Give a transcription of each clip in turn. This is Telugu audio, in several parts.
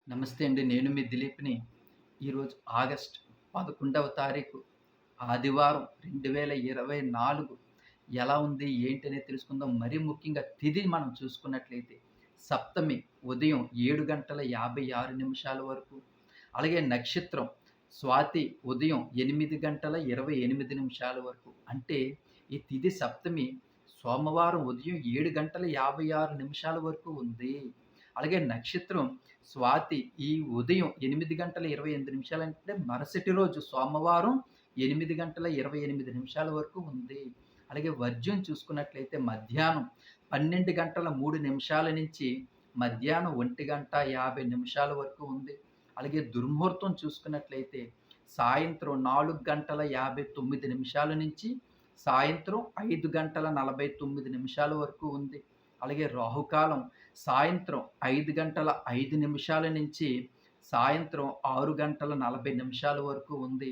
నమస్తే అండి. నేను మీ దిలీప్‌ని. ఈరోజు ఆగస్ట్ 11వ తారీఖు ఆదివారం 2024 ఎలా ఉంది? ఏంటి? అనేది తెలుసుకుందాం. మరీ ముఖ్యంగా తిథి మనం చూసుకున్నట్లయితే సప్తమి ఉదయం 7:56 వరకు. అలాగే నక్షత్రం స్వాతి ఉదయం 8:28 వరకు. అంటే ఈ తిథి సప్తమి సోమవారం ఉదయం 7:56 వరకు ఉంది. అలాగే నక్షత్రం స్వాతి ఈ ఉదయం 8:28 అంటే మరుసటి రోజు సోమవారం 8:28 వరకు ఉంది. అలాగే వర్జ్యం చూసుకున్నట్లయితే మధ్యాహ్నం 12:03 నుంచి మధ్యాహ్నం 1:50 వరకు ఉంది. అలాగే దుర్ముహూర్తం చూసుకున్నట్లయితే సాయంత్రం 4:59 నుంచి సాయంత్రం 5:49 వరకు ఉంది. అలాగే రాహుకాలం సాయంత్రం 5:05 నుంచి సాయంత్రం 6:40 వరకు ఉంది.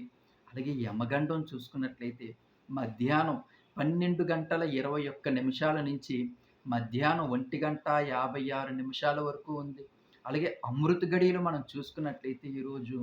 అలాగే యమగండం చూసుకున్నట్లయితే మధ్యాహ్నం 12:21 నుంచి మధ్యాహ్నం 1:56 వరకు ఉంది. అలాగే అమృత గడియలు మనం చూసుకున్నట్లయితే ఈరోజు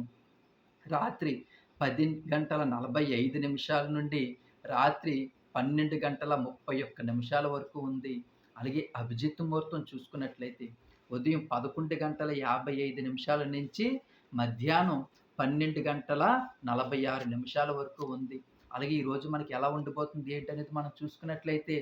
రాత్రి 10:45 నుండి రాత్రి 12:31 వరకు ఉంది. అలాగే అభిజిత్ ముహూర్తం చూసుకున్నట్లయితే ఉదయం 11:55 నుంచి మధ్యాహ్నం 12:46 వరకు ఉంది. అలాగే ఈరోజు మనకి ఎలా ఉండిపోతుంది ఏంటనేది మనం చూసుకున్నట్లయితే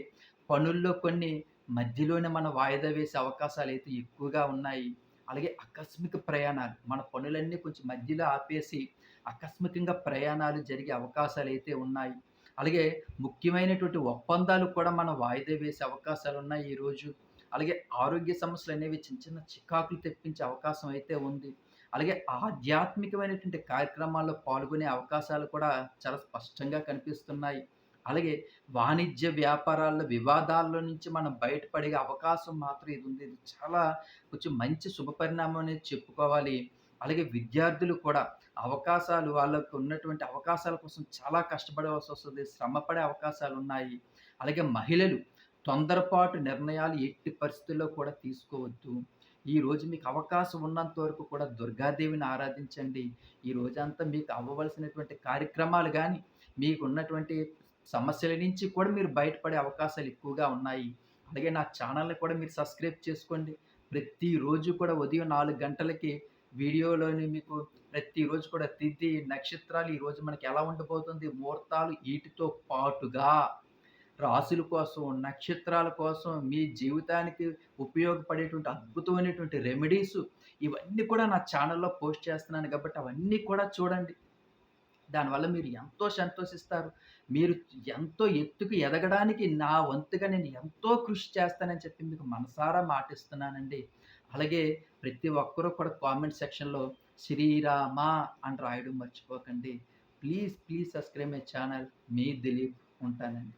పనుల్లో కొన్ని మధ్యలోనే మనం వాయిదా వేసే అవకాశాలైతే ఎక్కువగా ఉన్నాయి. అలాగే ఆకస్మిక ప్రయాణాలు మన పనులన్నీ కొంచెం మధ్యలో ఆపేసి ఆకస్మికంగా ప్రయాణాలు జరిగే అవకాశాలైతే ఉన్నాయి. అలాగే ముఖ్యమైనటువంటి ఒప్పందాలు కూడా మనం వాయిదా వేసే అవకాశాలున్నాయి ఈరోజు. అలాగే ఆరోగ్య సమస్యలనేవి చిన్న చిన్న చికాకులు తెప్పించే అవకాశం అయితే ఉంది. అలాగే ఆధ్యాత్మికమైనటువంటి కార్యక్రమాల్లో పాల్గొనే అవకాశాలు కూడా చాలా స్పష్టంగా కనిపిస్తున్నాయి. అలాగే వాణిజ్య వ్యాపారాల్లో వివాదాల్లో నుంచి మనం బయటపడే అవకాశం మాత్రం ఇది ఉంది. ఇది చాలా కొంచెం మంచి శుభపరిణామం అనేది చెప్పుకోవాలి. అలాగే విద్యార్థులు కూడా అవకాశాలు వాళ్ళకు ఉన్నటువంటి అవకాశాల కోసం చాలా కష్టపడవలసొస్తది. శ్రమపడే అవకాశాలున్నాయి. అలాగే మహిళలు తొందరపాటు నిర్ణయాలు ఎట్టి పరిస్థితుల్లో కూడా తీసుకోవద్దు. ఈరోజు మీకు అవకాశం ఉన్నంత వరకు కూడా దుర్గాదేవిని ఆరాధించండి. ఈ రోజంతా మీకు అవ్వవలసినటువంటి కార్యక్రమాలు గాని, మీకున్నటువంటి సమస్యల నుంచి కూడా మీరు బయటపడే అవకాశాలు ఎక్కువగా ఉన్నాయి. అలాగే నా ఛానల్‌ని కూడా మీరు సబ్స్క్రైబ్ చేసుకోండి. ప్రతిరోజు కూడా ఉదయం 4 గంటలకి వీడియోలోని మీకు ప్రతిరోజు కూడా తిథి, నక్షత్రాలు ఈరోజు మనకి ఎలా ఉండబోతుంది, ముహూర్తాలు ఈటితో పాటుగా రాశుల కోసం, నక్షత్రాల కోసం, మీ జీవితానికి ఉపయోగపడేటువంటి అద్భుతమైనటువంటి రెమెడీసు ఇవన్నీ కూడా నా ఛానల్‌లో పోస్ట్ చేస్తున్నాను కాబట్టి అవన్నీ కూడా చూడండి. దానివల్ల మీరు ఎంతో సంతోషిస్తారు. మీరు ఎంతో ఎత్తుకు ఎదగడానికి నా వంతుగా నేను ఎంతో కృషి చేస్తానని చెప్పి మీకు మనసారా మాటిస్తున్నానండి. అలాగే ప్రతి ఒక్కరు కూడా కామెంట్ సెక్షన్‌లో శ్రీరామ అని రాయడం మర్చిపోకండి. Please subscribe my channel. మీ దిలీప్ ఉంటానండి.